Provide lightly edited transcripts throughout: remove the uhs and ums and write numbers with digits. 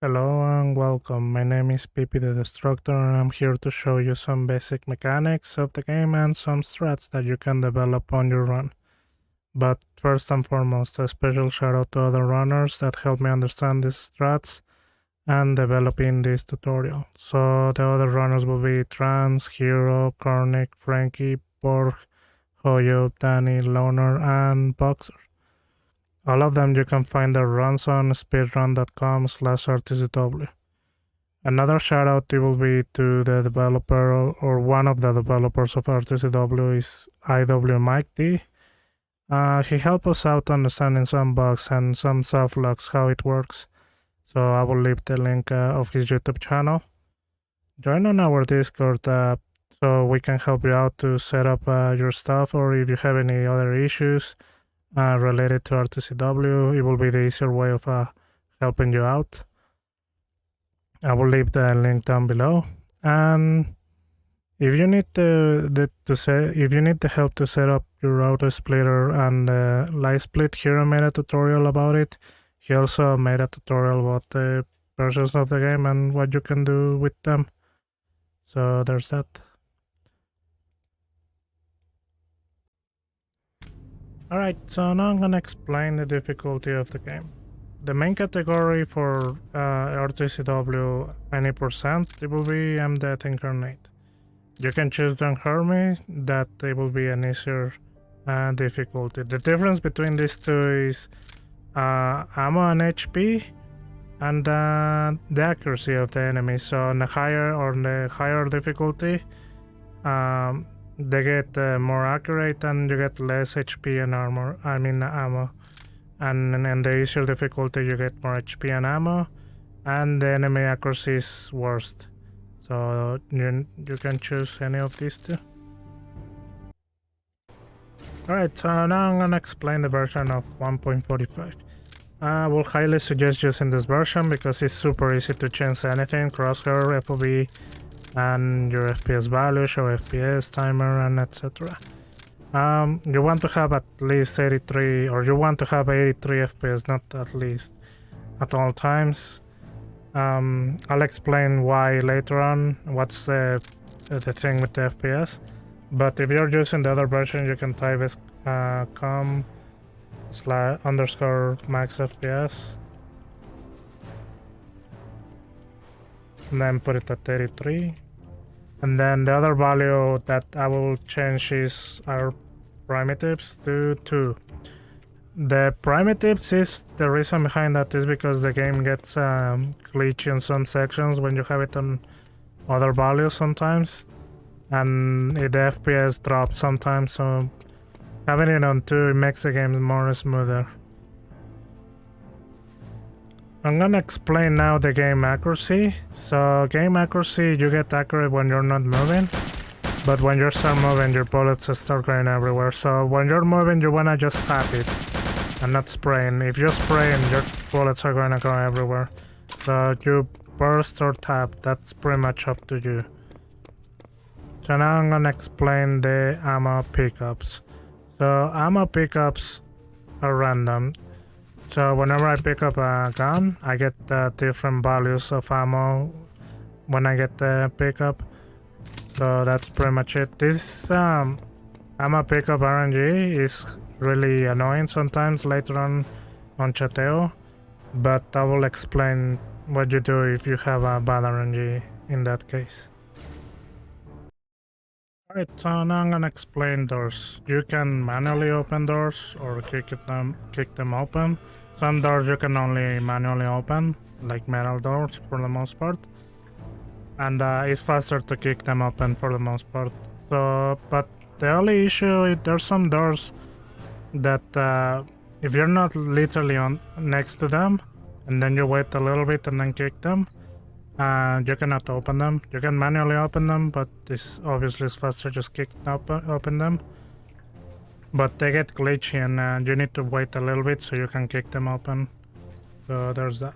Hello and welcome. My name is Pipi the Destructor and I'm here to show you some basic mechanics of the game and some strats that you can develop on your run. But first and foremost, a special shout out to other runners that helped me understand these strats and developing this tutorial. So the other runners will be Trans, Hero, Kornik, Frankie, Borg, Hoyo, Danny, Loner, and Boxer. All of them you can find their runs on speedrun.com/rtcw. Another shout out will be to the developer or one of the developers of RTCW is iwMikeD. He helped us out understanding some bugs and some soft locks, how it works. So I will leave the link of his YouTube channel. Join on our Discord so we can help you out to set up your stuff, or if you have any other issues related to RTCW, it will be the easier way of helping you out. I will leave the link down below. And if you need if you need the help to set up your auto splitter and Livesplit, Hero made a tutorial about it. He also made a tutorial about the versions of the game and what you can do with them. So there's that. Alright, so now I'm gonna explain the difficulty of the game. The main category for RTCW any percent, it will be Death Incarnate. You can choose Don't Hurt Me, that it will be an easier difficulty. The difference between these two is ammo and HP and the accuracy of the enemy. So on the higher difficulty, they get more accurate and you get less HP and ammo. And in the easier difficulty you get more HP and ammo, and the enemy accuracy is worst. So you can choose any of these two. Alright, so now I'm gonna explain the version of 1.45. I will highly suggest using this version because it's super easy to change anything, crosshair, FOV, and your FPS value, show FPS, timer, and etc. You want to have at least 83, or you want to have 83 FPS, not at least, at all times. I'll explain why later on, what's the thing with the FPS. But if you're using the other version, you can type com/_max FPS. And then put it at 83. And then the other value that I will change is our primitives to 2. The primitives is the reason behind that is because the game gets glitchy in some sections when you have it on other values sometimes, and the FPS drops sometimes, so having it on 2 makes the game more smoother. I'm gonna explain now the game accuracy. So game accuracy, you get accurate when you're not moving, but when you start moving, your bullets start going everywhere. So when you're moving, you wanna just tap it and not spraying. If you're spraying, your bullets are gonna go everywhere. So you burst or tap, that's pretty much up to you. So now I'm gonna explain the ammo pickups. So ammo pickups are random. So whenever I pick up a gun, I get different values of ammo when I get the pickup. So that's pretty much it. This ammo pickup RNG is really annoying sometimes later on Chateo, but I will explain what you do if you have a bad RNG in that case. Alright, so now I'm gonna explain doors. You can manually open doors or kick them open. Some doors you can only manually open, like metal doors for the most part, and it's faster to kick them open for the most part. So, but the only issue is there's some doors that if you're not literally next to them, and then you wait a little bit and then kick them, you cannot open them. You can manually open them, but this obviously is faster just kick open them. But they get glitchy and you need to wait a little bit so you can kick them open. So there's that.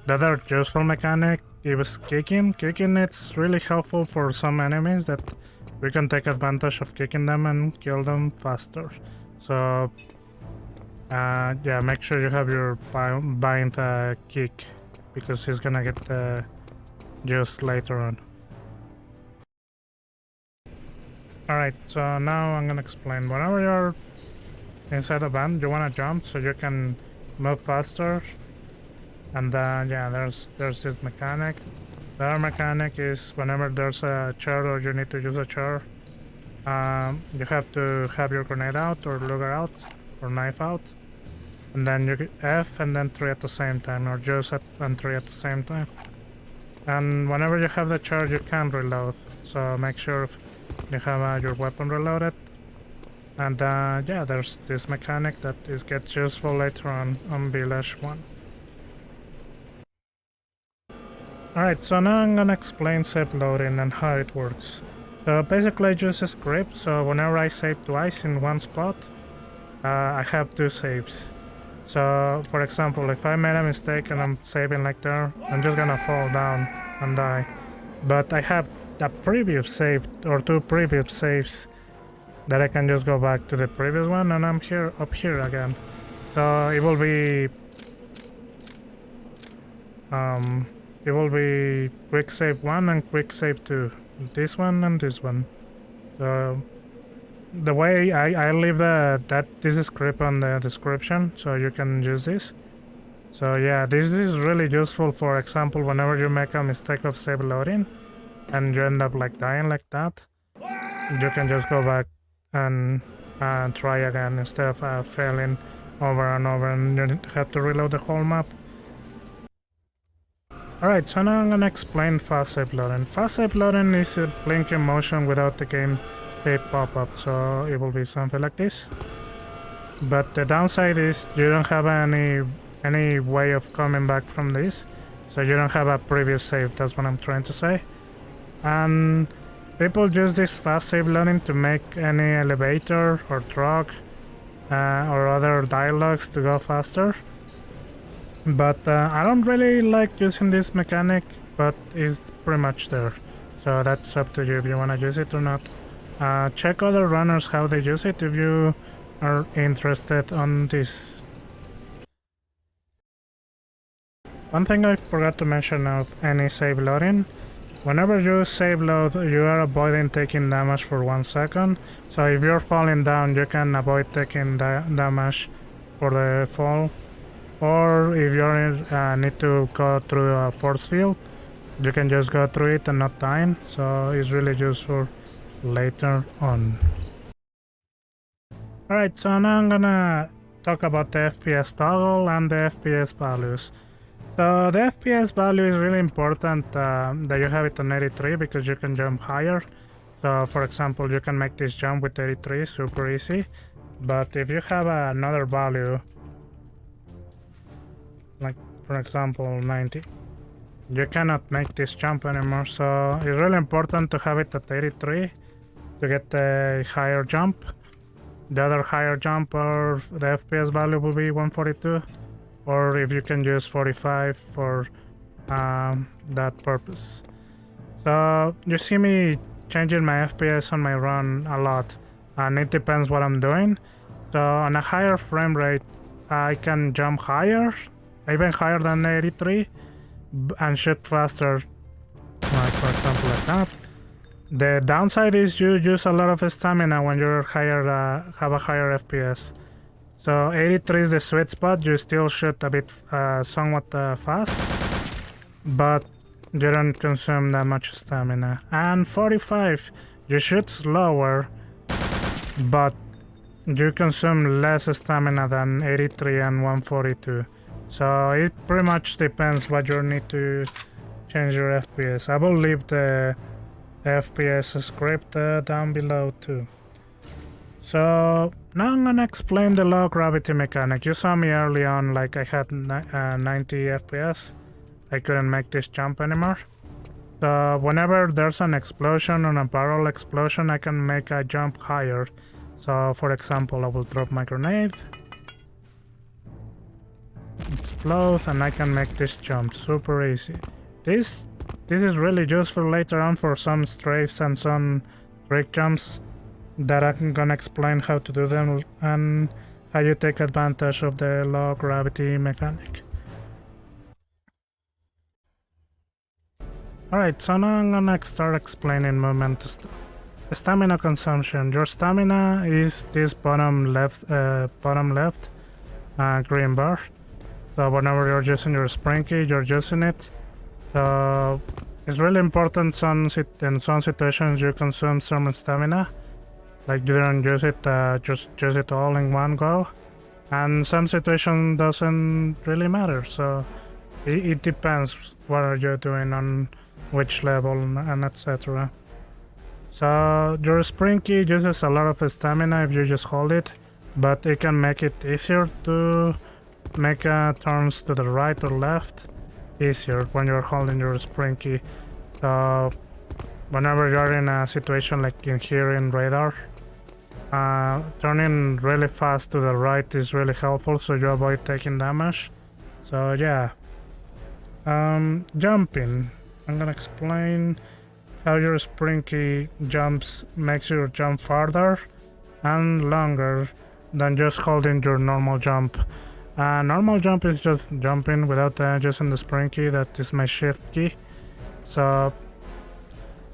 The other useful mechanic is kicking. Kicking, it's really helpful for some enemies that we can take advantage of kicking them and kill them faster. So yeah, make sure you have your bind kick because he's gonna get the juice later on. Alright, so now I'm gonna explain. Whenever you're inside a band, you wanna jump so you can move faster. And yeah, there's this mechanic. The other mechanic is whenever there's a chair or you need to use a chair, you have to have your grenade out or lugger out or knife out, and then you F and then 3 at the same time, or just and 3 at the same time. And whenever you have the charge, you can reload, so make sure you have your weapon reloaded. And yeah, there's this mechanic that gets useful later on Village 1. Alright, so now I'm gonna explain save loading and how it works. So basically I use a script, so whenever I save twice in one spot, I have 2 saves. So for example, if I made a mistake and I'm saving like there, I'm just gonna fall down and die. But I have a previous save or 2 previous saves that I can just go back to the previous one, and I'm up here again. So it will be quick save 1 and quick save 2. This one and this one. So the way I leave this script on the description, so you can use this. So yeah, this is really useful. For example, whenever you make a mistake of save loading and you end up like dying like that, you can just go back and try again instead of failing over and over, and you have to reload the whole map. Alright, so now I'm gonna explain fast save loading. Fast save loading is a blinking motion without the game save pop-up, so it will be something like this. But the downside is you don't have any way of coming back from this, so you don't have a previous save. That's what I'm trying to say. And people use this fast save loading to make any elevator or truck or other dialogues to go faster. But I don't really like using this mechanic, but it's pretty much there. So that's up to you if you want to use it or not. Check other runners how they use it if you are interested on this. One thing I forgot to mention of any save loading. Whenever you save load, you are avoiding taking damage for 1 second. So if you're falling down, you can avoid taking damage for the fall. Or if you need to go through a force field, you can just go through it and not dying. So it's really useful later on. Alright, so now I'm gonna talk about the FPS toggle and the FPS values. So the FPS value is really important that you have it on 83 because you can jump higher. So for example, you can make this jump with 83 super easy. But if you have another value, like for example 90, you cannot make this jump anymore. So it's really important to have it at 83 to get the higher jump. The other higher jump or the FPS value will be 142, or if you can use 45 for that purpose. So you see me changing my FPS on my run a lot, and it depends what I'm doing. So on a higher frame rate, I can jump higher, even higher than 83, and shoot faster, like for example like that. The downside is you use a lot of stamina when you're higher, have a higher FPS. So 83 is the sweet spot. You still shoot a bit somewhat fast, but you don't consume that much stamina. And 45, you shoot slower, but you consume less stamina than 83 and 142. So it pretty much depends what you need to change your FPS. I will leave the FPS script down below too. So now I'm gonna explain the low gravity mechanic. You saw me early on, like I had 90 FPS. I couldn't make this jump anymore. So whenever there's an explosion or a barrel explosion, I can make a jump higher. So for example, I will drop my grenade, explode, and I can make this jump super easy. This is really useful later on for some strafes and some trick jumps that I'm gonna explain how to do them and how you take advantage of the low gravity mechanic. Alright, so now I'm gonna start explaining movement stuff. Stamina consumption. Your stamina is this bottom left green bar. So whenever you're using your spring key, you're using it. So it's really important in some situations you consume some stamina. Like you don't use it, just use it all in one go. And some situation doesn't really matter. So it depends what are you doing on which level and etc. So your spring key uses a lot of stamina if you just hold it, but it can make it easier to make turns to the right or left easier when you're holding your spring key. So whenever you're in a situation like in here in radar, turning really fast to the right is really helpful so you avoid taking damage. So yeah. Jumping. I'm gonna explain how your spring key jumps makes your jump farther and longer than just holding your normal jump. Normal jump is just jumping without using the spring key. That is my shift key. So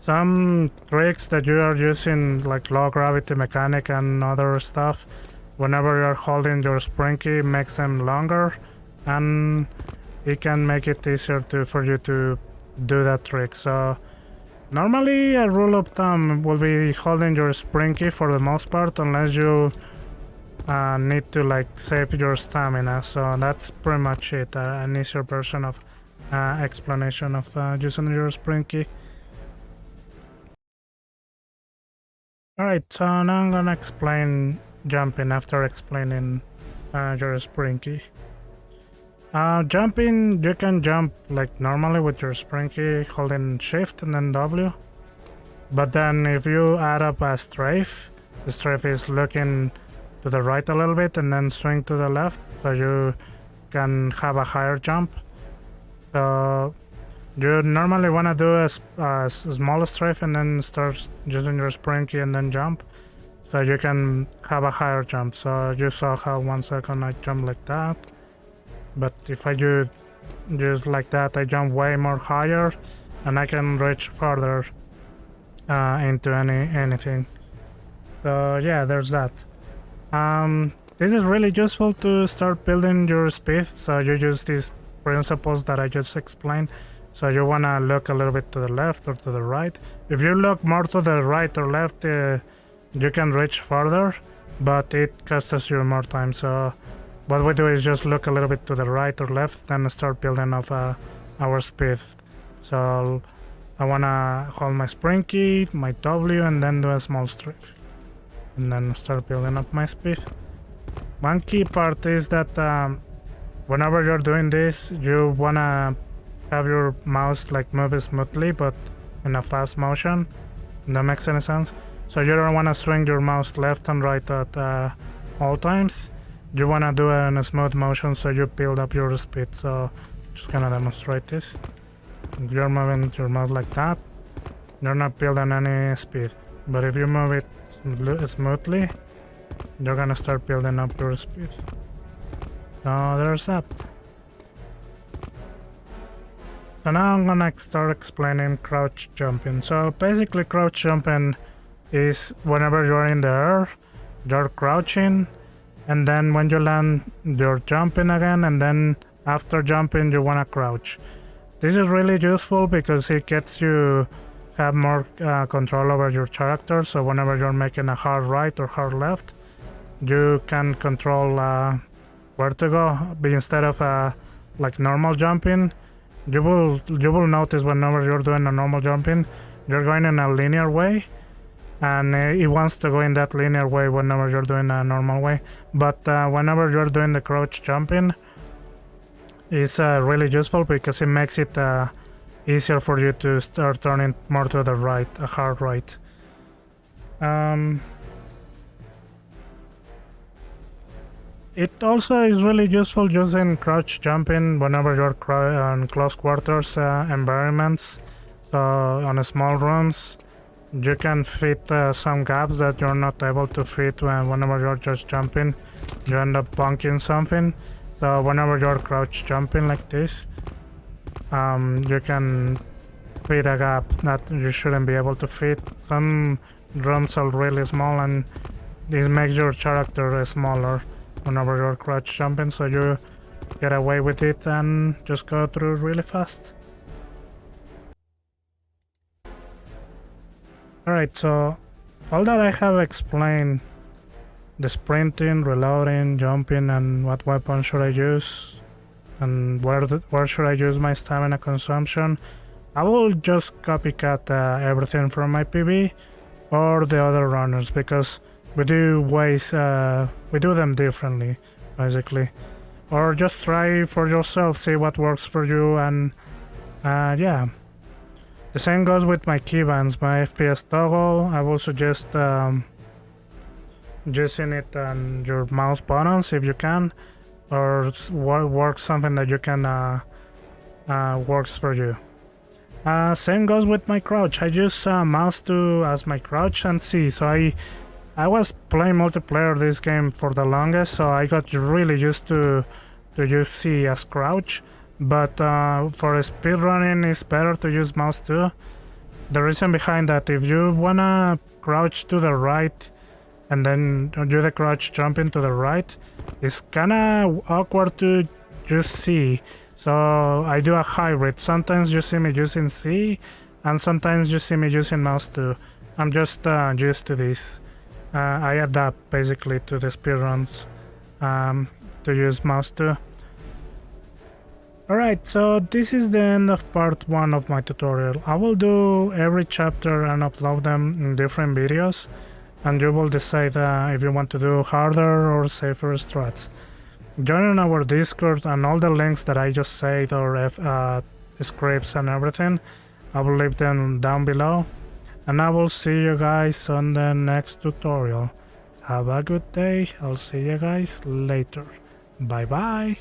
some tricks that you are using like low gravity mechanic and other stuff, whenever you're holding your spring key makes them longer, and it can make it easier for you to do that trick. So normally a rule of thumb will be holding your spring key for the most part, unless you need to like save your stamina. So that's pretty much it, an easier version of explanation of using your spring key. Alright, so now I'm gonna explain jumping after explaining your spring key. Jumping, you can jump like normally with your spring key holding shift and then W, but then if you add up a strafe, the strafe is looking to the right a little bit and then swing to the left, so you can have a higher jump. So you normally want to do a small strafe and then start using your spring key and then jump, so you can have a higher jump. So you saw how 1 second I jumped like that, but if I do just like that, I jump way more higher and I can reach further into anything. So yeah, there's that. This is really useful to start building your speed. So you use these principles that I just explained. So you want to look a little bit to the left or to the right. If you look more to the right or left, you can reach further, but it costs you more time. So what we do is just look a little bit to the right or left and start building up our speed. So I want to hold my spring key, my W, and then do a small strafe, and then start building up my speed. One key part is that whenever you're doing this, you want to have your mouse like move smoothly but in a fast motion. That makes any sense? So you don't want to swing your mouse left and right at all times. You want to do it in a smooth motion so you build up your speed. So just gonna demonstrate this. If you're moving your mouse like that, you're not building any speed. But if you move it smoothly, you're gonna start building up your speed. So there's that. So now I'm gonna start explaining crouch jumping. So basically crouch jumping is whenever you're in the air, you're crouching, and then when you land, you're jumping again, and then after jumping, you wanna crouch. This is really useful because it gets you have more control over your character. So whenever you're making a hard right or hard left, you can control where to go. But instead of like normal jumping, you will notice whenever you're doing a normal jumping, you're going in a linear way, and it wants to go in that linear way whenever you're doing a normal way. But whenever you're doing the crouch jumping, it's really useful because it makes it easier for you to start turning more to the right, a hard right. It also is really useful using crouch jumping whenever you're in close quarters environments. So on small rooms, you can fit some gaps that you're not able to fit whenever you're just jumping. You end up bunking something. So whenever you're crouch jumping like this, you can fit a gap that you shouldn't be able to fit. Some rooms are really small and this makes your character smaller whenever you're crouch jumping, so you get away with it and just go through really fast. Alright, so all that I have explained, the sprinting, reloading, jumping, and what weapon should I use, and where should I use my stamina consumption, I will just copycat everything from my PB or the other runners, because we do them differently, basically. Or just try for yourself, see what works for you, and yeah. The same goes with my keybands, my FPS toggle. I will suggest using it on your mouse buttons if you can, or work something that you can works for you. Same goes with my crouch. I use mouse 2 as my crouch and C. So I was playing multiplayer this game for the longest, so I got really used to use C as crouch. But for speedrunning, it's better to use mouse 2. The reason behind that, if you wanna crouch to the right and then do the crouch jumping to the right, it's kinda awkward to just C. So I do a hybrid. Sometimes you see me using C, and sometimes you see me using mouse 2. I'm just used to this. I adapt basically to the speedruns to use mouse 2. Alright, so this is the end of part 1 of my tutorial. I will do every chapter and upload them in different videos, and you will decide if you want to do harder or safer strats. Join our Discord, and all the links that I just said, or scripts and everything, I will leave them down below. And I will see you guys on the next tutorial. Have a good day. I'll see you guys later. Bye bye.